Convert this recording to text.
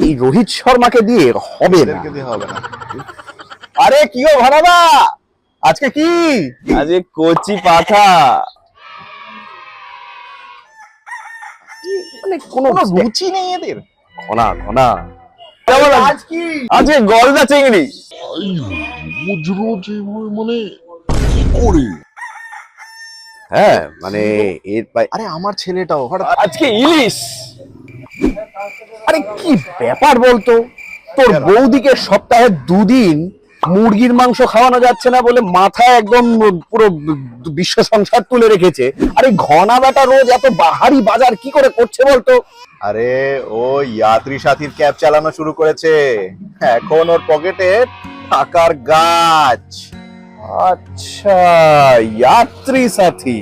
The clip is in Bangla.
এই রোহিত শর্মাকে দিয়ে হবে না। এদেরকে দিয়ে হবে না। আরে কি গো ভাড়াদা, আজকে কি? আজকে কচি পাঠা। মানে কোনো রুচি নেই এদের। ঘনা ঘনা। কেমন আছে? আজ কি? আজকে গলদা চিংড়ি। রোজ রোজ এইভাবে মানে কি করে? হ্যাঁ মানে এর আরে আমার ছেলেটাও হঠাৎ আজকে ইলিশ। আরে কি ব্যাপার বলতো, তোর বৌদিকে সপ্তাহে 2 দিন মুরগির মাংস খাওয়ানো যাচ্ছে না বলে মাথায় একদম পুরো বিশ্ব সংসার তুলে রেখেছে। আরে ঘনা বেটা রোজ এত বাহারি বাজার কি করে করছে বলতো? আরে ও যাত্রী সাথীর ক্যাব চালানো শুরু করেছে, এখন ওর পকেটে টাকার গাছ। আচ্ছা, যাত্রী সাথী।